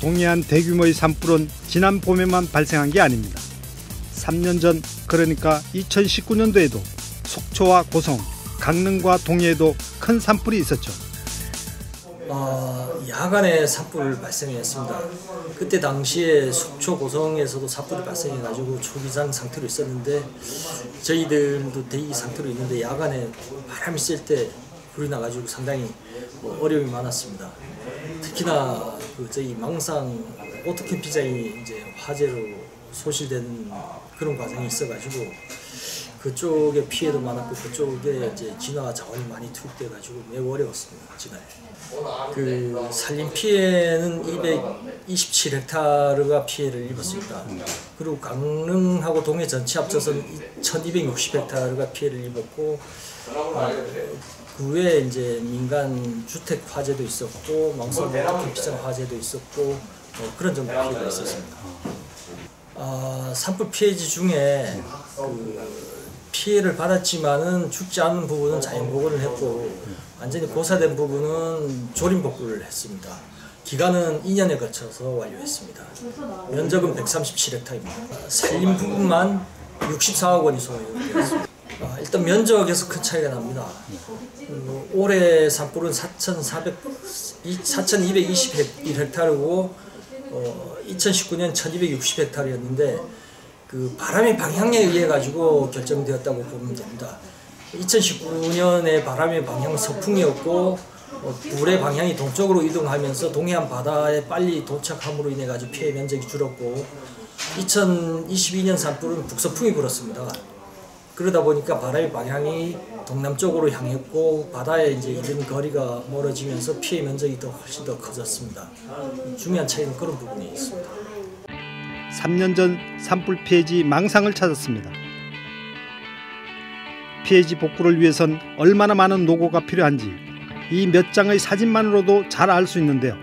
동해안 대규모의 산불은 지난 봄에만 발생한 게 아닙니다. 3년 전, 그러니까 2019년도에도 속초와 고성, 강릉과 동해에도 큰 산불이 있었죠. 야간에 산불 발생했습니다. 그때 당시에 속초, 고성에서도 산불이 발생해가지고 초기상 상태로 있었는데, 저희들도 대기 상태로 있는데 야간에 바람이 셀 때 불이 나가지고 상당히 어려움이 많았습니다. 특히나 저희 망상 오토캠핑장이 이제 화재로 소실된 그런 과정이 있어가지고 그쪽에 피해도 많았고 그쪽에 이제 진화 자원이 많이 투입돼가지고 매우 어려웠습니다. 진화에. 그 산림 피해는 227헥타르가 피해를 입었습니다. 그리고 강릉하고 동해 전체 합쳐서는 1260헥타르가 피해를 입었고, 그 외에 이제 민간 주택 화재도 있었고 망상 캠핑장 화재도 있었고 그런 정도 피해가 있었습니다. 산불 피해지 중에 피해를 받았지만은 죽지 않은 부분은 자연복원을 했고 완전히 고사된 부분은 조림복구를 했습니다. 기간은 2년에 거쳐서 완료했습니다. 면적은 137헥타입니다. 산림 부분만 64억 원이 소요되었습니다. 일단 면적에서 큰 차이가 납니다. 올해 산불은 4,221헥타르고 2019년 1,260헥타르였는데 그 바람의 방향에 의해 가지고 결정되었다고 보면 됩니다. 2019년에 바람의 방향은 서풍이었고 불의 방향이 동쪽으로 이동하면서 동해안 바다에 빨리 도착함으로 인해 가지고 피해 면적이 줄었고, 2022년 산불은 북서풍이 불었습니다. 그러다 보니까 바람의 방향이 동남쪽으로 향했고 바다에 이제 이른 거리가 멀어지면서 피해 면적이 훨씬 더 커졌습니다. 중요한 차이는 그런 부분이 있습니다. 3년 전 산불 피해지 망상을 찾았습니다. 피해지 복구를 위해선 얼마나 많은 노고가 필요한지 이 몇 장의 사진만으로도 잘 알 수 있는데요.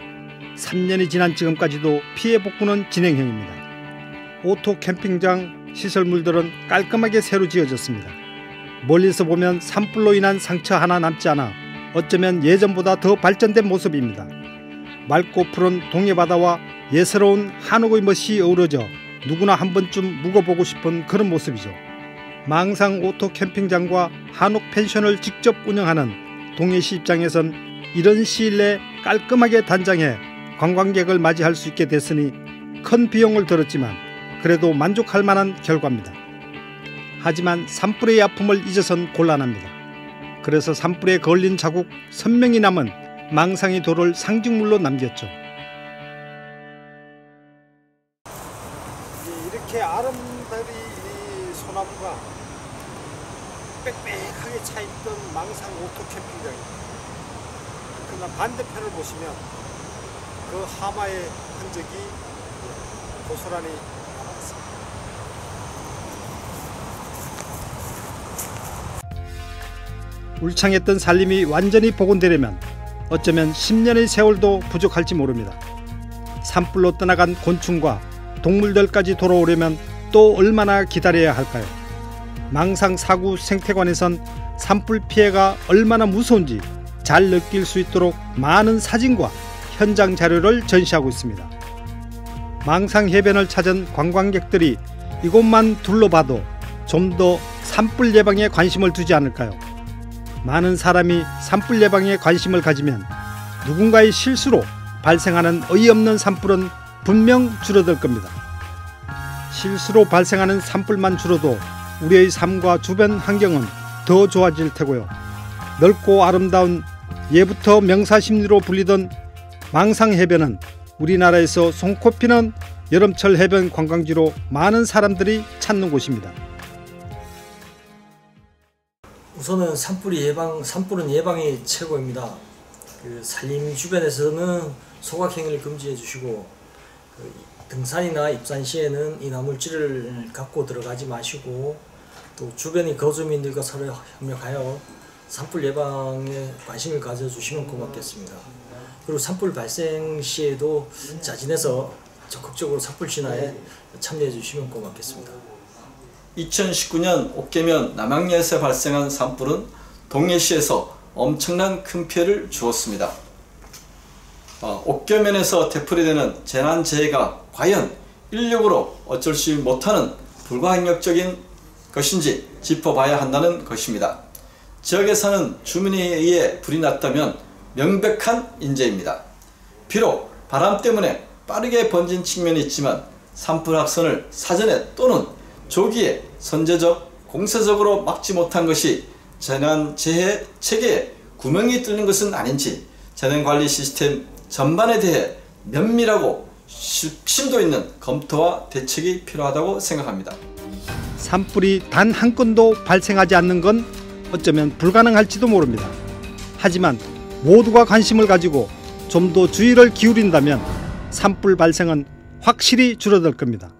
3년이 지난 지금까지도 피해 복구는 진행형입니다. 오토 캠핑장 시설물들은 깔끔하게 새로 지어졌습니다. 멀리서 보면 산불로 인한 상처 하나 남지 않아 어쩌면 예전보다 더 발전된 모습입니다. 맑고 푸른 동해바다와 예스러운 한옥의 멋이 어우러져 누구나 한 번쯤 묵어보고 싶은 그런 모습이죠. 망상 오토 캠핑장과 한옥 펜션을 직접 운영하는 동해시 입장에선 이런 시일 내에 깔끔하게 단장해 관광객을 맞이할 수 있게 됐으니 큰 비용을 들었지만 그래도 만족할 만한 결과입니다. 하지만 산불의 아픔을 잊어선 곤란합니다. 그래서 산불에 걸린 자국 선명히 남은 망상의 돌을 상징물로 남겼죠. 이렇게 아름다리 소나무가 빽빽하게 차있던 망상 오토 캠핑장입니다. 그러나 반대편을 보시면 그 하마의 흔적이 고스란히 울창했던 산림이 완전히 복원되려면 어쩌면 10년의 세월도 부족할지 모릅니다. 산불로 떠나간 곤충과 동물들까지 돌아오려면 또 얼마나 기다려야 할까요? 망상 사구 생태관에선 산불 피해가 얼마나 무서운지 잘 느낄 수 있도록 많은 사진과 현장 자료를 전시하고 있습니다. 망상 해변을 찾은 관광객들이 이곳만 둘러봐도 좀 더 산불 예방에 관심을 두지 않을까요? 많은 사람이 산불 예방에 관심을 가지면 누군가의 실수로 발생하는 어이없는 산불은 분명 줄어들 겁니다. 실수로 발생하는 산불만 줄어도 우리의 삶과 주변 환경은 더 좋아질 테고요. 넓고 아름다운 예부터 명사심리로 불리던 망상 해변은 우리나라에서 손꼽히는 여름철 해변 관광지로 많은 사람들이 찾는 곳입니다. 우선은 산불은 예방이 최고입니다. 산림 주변에서는 소각행위를 금지해 주시고, 등산이나 입산 시에는 인화물질을 갖고 들어가지 마시고, 또 주변의 거주민들과 서로 협력하여 산불 예방에 관심을 가져주시면 고맙겠습니다. 그리고 산불 발생 시에도 자진해서 적극적으로 산불 진화에 참여해 주시면 고맙겠습니다. 2019년 옥계면 남양리에서 발생한 산불은 동해시에서 엄청난 큰 피해를 주었습니다. 옥교면에서 되풀이되는 재난재해가 과연 인력으로 어쩔 수 못하는 불가항력적인 것인지 짚어봐야 한다는 것입니다. 지역에 사는 주민에 의해 불이 났다면 명백한 인재입니다. 비록 바람 때문에 빠르게 번진 측면이 있지만 산불 확산을 사전에 또는 조기에 선제적, 공세적으로 막지 못한 것이 재난재해 체계에 구멍이 뚫린 것은 아닌지 재난관리 시스템 전반에 대해 면밀하고 심도 있는 검토와 대책이 필요하다고 생각합니다. 산불이 단 한 건도 발생하지 않는 건 어쩌면 불가능할지도 모릅니다. 하지만 모두가 관심을 가지고 좀 더 주의를 기울인다면 산불 발생은 확실히 줄어들 겁니다.